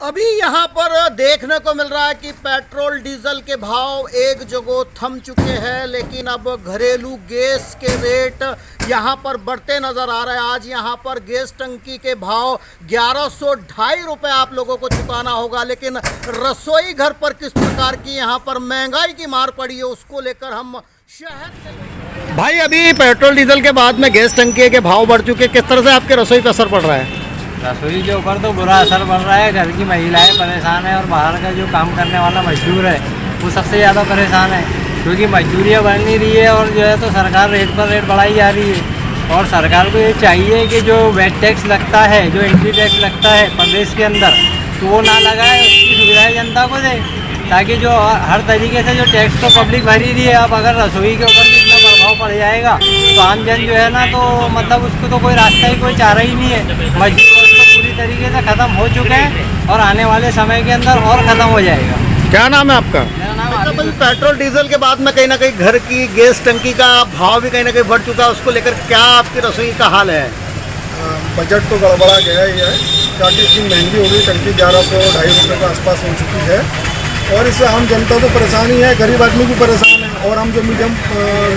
अभी यहाँ पर देखने को मिल रहा है कि पेट्रोल डीजल के भाव एक जगह थम चुके हैं, लेकिन अब घरेलू गैस के रेट यहाँ पर बढ़ते नज़र आ रहे हैं। आज यहाँ पर गैस टंकी के भाव 1102 रुपये आप लोगों को चुकाना होगा, लेकिन रसोई घर पर किस प्रकार की यहाँ पर महंगाई की मार पड़ी है उसको लेकर हम शहर से। भाई, अभी पेट्रोल डीजल के बाद में गैस टंकी के भाव बढ़ चुके, किस तरह से आपके रसोई पर असर पड़ रहा है? रसोई के ऊपर तो बुरा असर पड़ रहा है। घर की महिलाएं परेशान है और बाहर का जो काम करने वाला मजदूर है वो सबसे ज़्यादा परेशान है, क्योंकि मजदूरियाँ बढ़ नहीं रही है और जो है तो सरकार रेट पर रेट बढ़ाई जा रही है। और सरकार को ये चाहिए कि जो वेट टैक्स लगता है, जो एंट्री टैक्स लगता है प्रदेश के अंदर, तो वो ना लगाए, उसकी सुविधाएँ जनता को दे, ताकि जो हर तरीके से जो टैक्स तो पब्लिक भर ही रही है। अब अगर रसोई के ऊपर भी इतना प्रभाव पड़ जाएगा तो आम जन जो है ना, तो मतलब उसको तो कोई रास्ता ही, कोई चारा ही नहीं है। मजदूर तो पूरी तरीके से ख़त्म हो चुके हैं और आने वाले समय के अंदर और ख़त्म हो जाएगा। क्या नाम है आपका? मेरा नाम भाई, पेट्रोल डीजल के बाद में कहीं ना कहीं घर की गैस टंकी का भाव भी कहीं ना कहीं बढ़ चुका है, उसको लेकर क्या आपकी रसोई का हाल है? बजट तो गड़बड़ा गया ही है, क्योंकि इतनी महंगी हो गई। टंकी 1100-250 रुपये के आसपास हो चुकी है और इससे आम जनता तो परेशान ही है, गरीब आदमी भी परेशान है, और हम जो मीडियम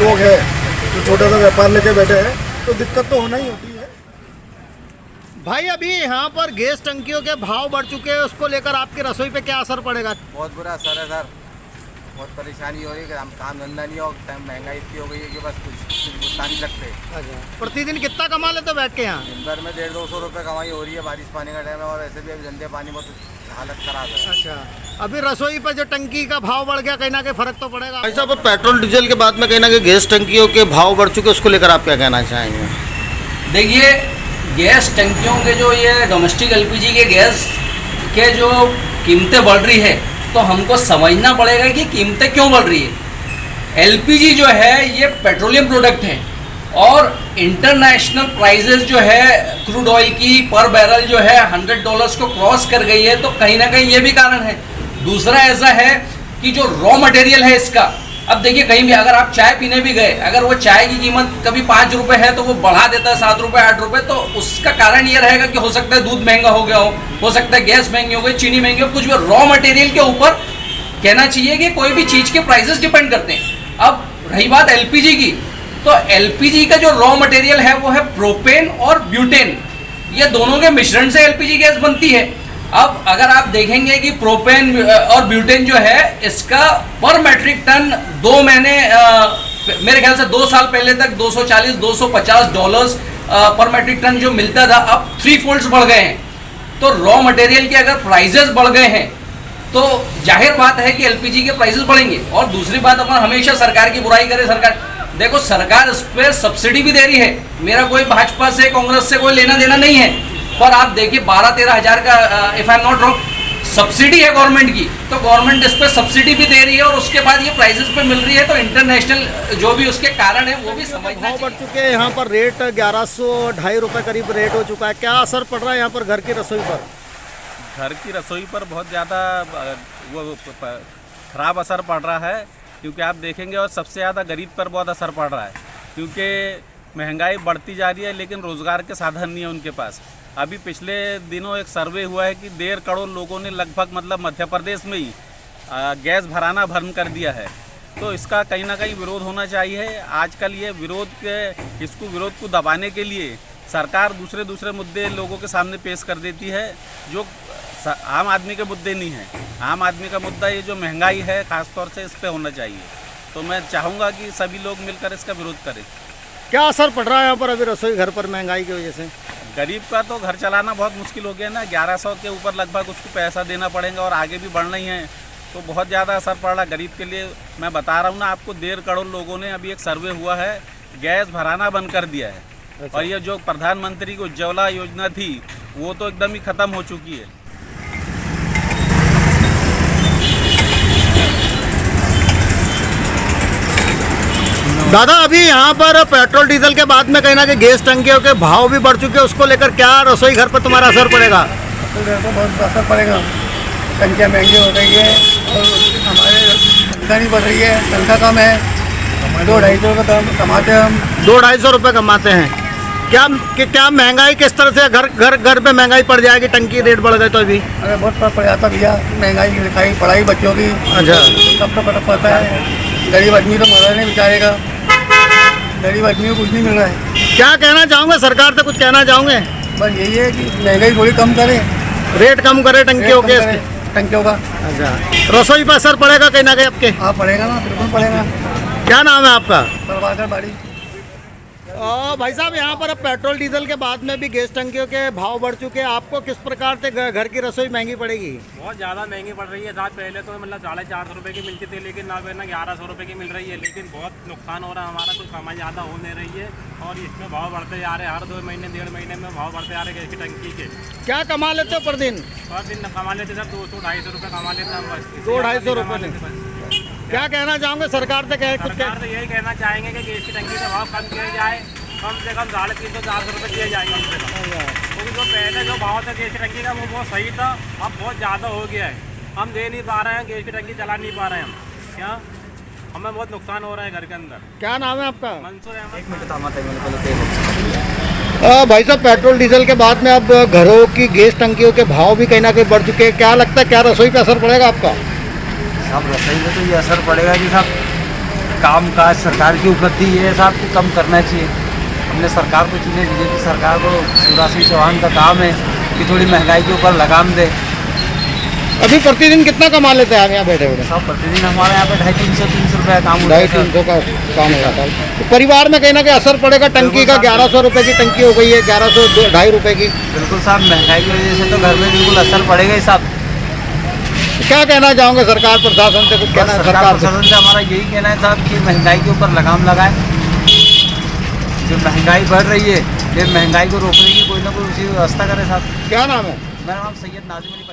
लोग हैं, जो छोटा सा व्यापार लेके बैठे हैं, तो दिक्कत तो होना ही होती है। भाई, अभी यहाँ पर गैस टंकियों के भाव बढ़ चुके हैं, उसको लेकर आपकी रसोई पे क्या असर पड़ेगा? बहुत बुरा असर है सर, बहुत परेशानी हो रही है कि हम काम धंधा नहीं हो, महंगाई इतनी हो गई है कि बस कुछ भुगतान नहीं सकते। अच्छा, प्रतिदिन कितना कमा लेते हो बैठ के यहाँ? दिन भर में 150-200 रुपये कमाई हो रही है। बारिश पानी का टाइम है और ऐसे भी अभी धंधे पानी बहुत हालत खराब है। अच्छा, अभी रसोई पर जो टंकी का भाव बढ़ गया, कहीं ना कहीं फर्क तो पड़ेगा। भाई साहब, पेट्रोल डीजल के बाद में कहीं ना कहीं गैस टंकियों के भाव बढ़ चुके, उसको लेकर आप क्या कहना चाहेंगे? देखिए, गैस टंकियों के जो ये डोमेस्टिक एलपीजी के गैस के जो कीमतें बढ़ रही है, तो हमको समझना पड़ेगा कि कीमतें क्यों बढ़ रही है। एलपीजी जो है ये पेट्रोलियम प्रोडक्ट है और इंटरनेशनल प्राइजेस जो है क्रूड ऑयल की पर बैरल जो है $100 को क्रॉस कर गई है, तो कहीं ना कहीं ये भी कारण है। दूसरा ऐसा है कि जो रॉ मटेरियल है इसका, अब देखिए कहीं भी अगर आप चाय पीने भी गए, अगर वो चाय की कीमत कभी 5 रुपये है तो वो बढ़ा देता है 7 रुपये 8 रुपये, तो उसका कारण ये रहेगा कि हो सकता है दूध महंगा हो गया हो सकता है गैस महंगी हो गई, चीनी महंगी हो, कुछ भी रॉ मटेरियल के ऊपर कहना चाहिए कि कोई भी चीज़ के प्राइसेस डिपेंड करते हैं। अब रही बात एलपीजी की, तो एलपीजी का जो रॉ मटेरियल है वो है प्रोपेन और ब्यूटेन, ये दोनों के मिश्रण से एलपीजी गैस बनती है। अब अगर आप देखेंगे कि प्रोपेन और ब्यूटेन जो है इसका पर मैट्रिक टन 2 महीने मेरे ख्याल से 2 साल पहले तक $240-250 पर मैट्रिक टन जो मिलता था, अब 3 फोल्ड्स बढ़ गए हैं। तो रॉ मटेरियल के अगर प्राइजेस बढ़ गए हैं तो जाहिर बात है कि एलपीजी के प्राइसेस बढ़ेंगे। और दूसरी बात, अपन हमेशा सरकार की बुराई करें, सरकार देखो सरकार इस पर सब्सिडी भी दे रही है। मेरा कोई भाजपा से कांग्रेस से कोई लेना देना नहीं है, पर आप देखिए 12-13 हज़ार का if I am not wrong subsidy है गवर्नमेंट की, तो गवर्नमेंट इस पर सब्सिडी भी दे रही है और उसके बाद ये प्राइसेस पे मिल रही है। तो इंटरनेशनल जो भी उसके कारण है वो भी समझना भाव बढ़ चुके हैं। यहाँ पर रेट 1100-250 रुपये करीब रेट हो चुका है। क्या असर पड़ रहा है यहाँ पर घर की रसोई पर? घर की रसोई पर बहुत ज़्यादा वो ख़राब असर पड़ रहा है, क्योंकि आप देखेंगे और सबसे ज़्यादा गरीब पर बहुत असर पड़ रहा है, क्योंकि महंगाई बढ़ती जा रही है लेकिन रोज़गार के साधन नहीं है उनके पास। अभी पिछले दिनों एक सर्वे हुआ है कि 1.5 करोड़ लोगों ने लगभग मतलब मध्य प्रदेश में ही गैस भराना बंद कर दिया है। तो इसका कहीं ना कहीं विरोध होना चाहिए। आजकल ये इसको विरोध को दबाने के लिए सरकार दूसरे मुद्दे लोगों के सामने पेश कर देती है, जो आम आदमी के मुद्दे नहीं हैं। आम आदमी का मुद्दा ये जो महंगाई है ख़ासतौर से इस पे होना चाहिए। तो मैं चाहूँगा कि सभी लोग मिलकर इसका विरोध करें। क्या असर पड़ रहा है यहाँ पर अभी रसोई घर पर महंगाई की वजह से? गरीब का तो घर चलाना बहुत मुश्किल हो गया ना, 1100 के ऊपर लगभग उसको पैसा देना पड़ेगा और आगे भी बढ़ना ही है, तो बहुत ज़्यादा असर पड़ रहा है गरीब के लिए। मैं बता रहा हूँ ना आपको, 1.5 करोड़ लोगों ने, अभी एक सर्वे हुआ है, गैस भराना बंद कर दिया है। अच्छा। और ये जो प्रधानमंत्री की उज्ज्वला योजना थी वो तो एकदम ही ख़त्म हो चुकी है। दादा, अभी यहाँ पर पेट्रोल डीजल के बाद में कहीं ना कहीं गैस टंकियों के भाव भी बढ़ चुके हैं, उसको लेकर क्या रसोई घर पर तुम्हारा असर पड़ेगा? तो घर पर बहुत असर पड़ेगा। टंकियाँ महंगी हो गई है और हमारे आमदनी बढ़ रही है, तनख्वाह कम है। 200-250 रुपये कमाते हैं हम। 200-250 रुपये कमाते हैं। क्या महंगाई किस तरह से घर पे महंगाई पड़ जाएगी, टंकी रेट बढ़ गए तो अभी? अरे बहुत फर्क पड़ जाता भैया, महंगाई की लिखाई पढ़ाई बच्चों की अच्छा। सब तो फर्क पड़ता है। गरीब आदमी तो मर रहा नहीं बेचारे का, गरीब आदमी को कुछ नहीं मिल रहा है। क्या कहना चाहोगे, सरकार से कुछ कहना चाहोगे? बस यही है कि महंगाई थोड़ी कम करे, रेट कम करे टंकियों के। टंकियों का। अच्छा, रसोई पर असर पड़ेगा कहीं ना कहीं आपके? हाँ पड़ेगा ना, बिल्कुल पड़ेगा। क्या नाम है आपका? प्रभाकर बाड़ी। भाई साहब, यहाँ पर अब पेट्रोल डीजल के बाद में भी गैस टंकियों के भाव बढ़ चुके हैं। आपको किस प्रकार से घर की रसोई महंगी पड़ेगी? बहुत ज़्यादा महंगी पड़ रही है साहब। पहले तो मतलब 450 रुपये की मिलती थी, लेकिन अब है ना 1100 रुपये की मिल रही है। लेकिन बहुत नुकसान हो रहा है हमारा, कुछ कमाई ज़्यादा हो नहीं रही है और इसमें भाव बढ़ते जा रहे हैं। हर 2 महीने 1.5 महीने में भाव बढ़ते जा रहे हैं गैस की टंकी के। क्या कमा लेते हो पर दिन? पर दिन कमा लेते सर 200-250 रुपये कमा लेते हैं हम बस। 200-250 रुपये। क्या कहना चाहोगे सरकार से? कुछ सरकार से यही कहना चाहेंगे कि गैस की टंकी का भाव कम किया जाए, कम से कम 350-400 रुपये दिए जाएंगे हमसे। क्योंकि जो पहले जो भाव था गैस की टंकी का वो बहुत सही था, अब बहुत ज़्यादा हो गया है। हम दे नहीं पा रहे हैं, गैस की टंकी चला नहीं पा रहे हैं हम। क्या हमें बहुत नुकसान हो रहा है घर के अंदर। क्या नाम है आपका? मंसूर अहमद। भाई साहब, पेट्रोल डीजल के बाद में अब घरों की गैस टंकियों के भाव भी कहीं ना कहीं बढ़ चुके हैं। क्या लगता है, क्या रसोई पे असर पड़ेगा आपका? साहब रसोई में तो ये असर पड़ेगा कि साहब काम काज सरकार की उपलब्धि ये है साहब कि कम करना चाहिए। हमने सरकार को चुने, बीजेपी सरकार को, शिवराज सिंह चौहान का काम है कि थोड़ी महंगाई के ऊपर लगाम दे। अभी प्रतिदिन कितना कमा लेते हैं आप यहाँ बैठे हुए? साहब प्रतिदिन हमारे यहाँ पे 250-300 रुपये काम होता है। 250-300 का काम हो जाता है। तो परिवार में कहीं ना कहीं असर पड़ेगा। टंकी का 1100 रुपये की टंकी हो गई है, 1100-250 रुपये की। बिल्कुल साहब, महंगाई की वजह से तो घर में बिल्कुल असर पड़ेगा ही साहब। क्या कहना चाहोगे सरकार प्रशासन से? कुछ कहना है सरकार से? प्रशासन से हमारा यही कहना है साहब कि महंगाई के ऊपर लगाम लगाए। जो महंगाई बढ़ रही है, ये महंगाई को रोकने की कोई ना कोई उसी व्यवस्था करे साहब। क्या नाम है? मेरा नाम सैयद नाजिम अली।